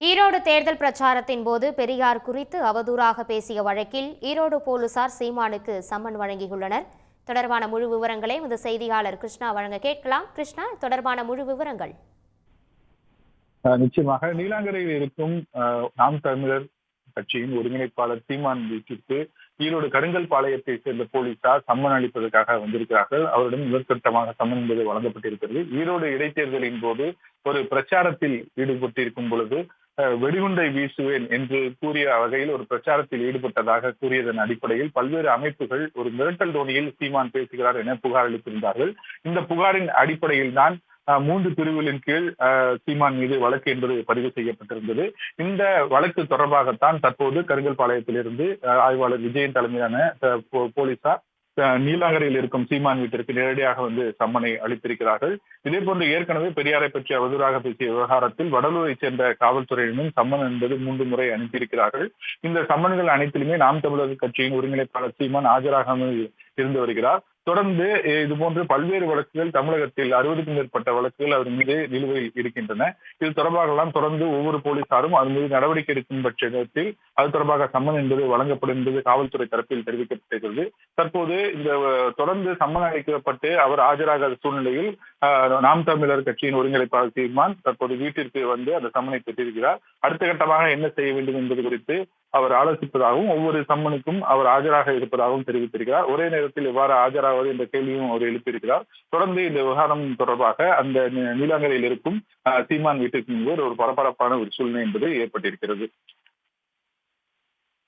ஈரோடு தேர்தல் பிரச்சாரத்தின் போது பெரியார் குறித்து அவதூறாக பேசிய வழக்கில் ஈரோடு போலீசார் சீமானுக்கு சம்மன் வழங்கியுள்ளனர். தொடர்பான முழு விவரங்களை இந்த செய்தியாளர் கிருஷ்ணா வழங்க கேட்கலாம். கிருஷ்ணா, தொடர்பான முழு விவரங்கள். நிச்சயமாக நீலாங்கரையில் இருக்கும் நாம் தமிழர் கட்சியின் ஒருங்கிணைப்பாளர் சீமான் வீட்டிற்கு ஈரோடு கருங்கல் பாளையத்தை சேர்ந்த போலீசார் சம்மன் அளிப்பதற்காக வந்திருக்கிறார்கள். அவரிடம் முதற்கட்டமாக சம்மன் என்பது வழங்கப்பட்டிருக்கிறது. ஈரோடு இடைத்தேர்தலின் போது ஒரு பிரச்சாரத்தில் ஈடுபட்டிருக்கும் பொழுது வெடிகுண்டை வீசுவேன் என்று கூறிய வகையில் ஒரு பிரச்சாரத்தில் ஈடுபட்டதாக கூறியதன் அடிப்படையில் பல்வேறு அமைப்புகள் ஒரு மிரட்டல் தோணியில் சீமான் பேசுகிறார் என புகார் அளித்திருந்தார்கள். இந்த புகாரின் அடிப்படையில் தான் 3 பிரிவுகளின் கீழ் சீமான் மீது வழக்கு என்பது பதிவு செய்யப்பட்டிருந்தது. இந்த வழக்கு தொடர்பாகத்தான் தற்போது கருங்கல்பாளையத்திலிருந்து ஆய்வாளர் விஜயன் தலைமையிலான போலீசார் நீலாங்கரையில் இருக்கும் சீமான் வீட்டிற்கு நேரடியாக வந்து சம்மனை அளித்திருக்கிறார்கள். இதே போன்று ஏற்கனவே பெரியாரை பற்றி அவதூறாக பேசிய விவகாரத்தில் வடலூரை சேர்ந்த காவல்துறையினரும் சம்மன் என்பது 3 முறை அனுப்பியிருக்கிறார்கள். இந்த சம்மன்கள் அனைத்திலுமே நாம் தமிழர் கட்சியின் ஒருங்கிணைப்பாளர் சீமான் ஆஜராகாமல் இருந்து வருகிறார். தொடர்ந்து இதுபோன்று பல்வேறு வழக்குகள் தமிழகத்தில் 60க்கும் மேற்பட்ட வழக்குகள் அவர் மீது நிலுவையில் இருக்கின்றன. இது தொடர்பாக எல்லாம் தொடர்ந்து ஒவ்வொரு போலீசாரும் அது மீது நடவடிக்கை எடுக்கும் பட்சத்தில் அது தொடர்பாக சம்மன் என்பது வழங்கப்படும் என்பது காவல்துறை தரப்பில் தெரிவிக்கப்பட்டிருக்கிறது. தற்போது இந்த தொடர்ந்து சம்மன் அளிக்கப்பட்டு அவர் ஆஜராகாத சூழ்நிலையில் நாம் தமிழர் கட்சியின் ஒருங்கிணைப்பாளர் சீமான் தற்போது வீட்டிற்கு வந்து அந்த சம்மனை பெற்றிருக்கிறார். அடுத்த கட்டமாக என்ன செய்ய வேண்டும் என்பது குறித்து அவர் ஆலோசிப்பதாகவும் ஒவ்வொரு சம்மனுக்கும் அவர் ஆஜராக இருப்பதாகவும் தெரிவித்திருக்கிறார். ஒரே நேரத்தில் எவ்வாறு ஆஜராவது என்ற கேள்வியும் அவர் எழுப்பியிருக்கிறார். தொடர்ந்து இந்த விவகாரம் தொடர்பாக அந்த நீலாங்கரையில் இருக்கும் சீமான் வீட்டிற்கு முன்பு ஒரு பரபரப்பான ஒரு சூழ்நிலை என்பது ஏற்பட்டிருக்கிறது.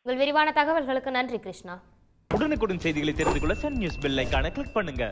உங்கள் விரிவான தகவல்களுக்கு நன்றி கிருஷ்ணா. உடனுக்குடன் செய்திகளை தெரிந்து கொள்ள சன் நியூஸ் பெல் ஐகானை கிளிக் பண்ணுங்க.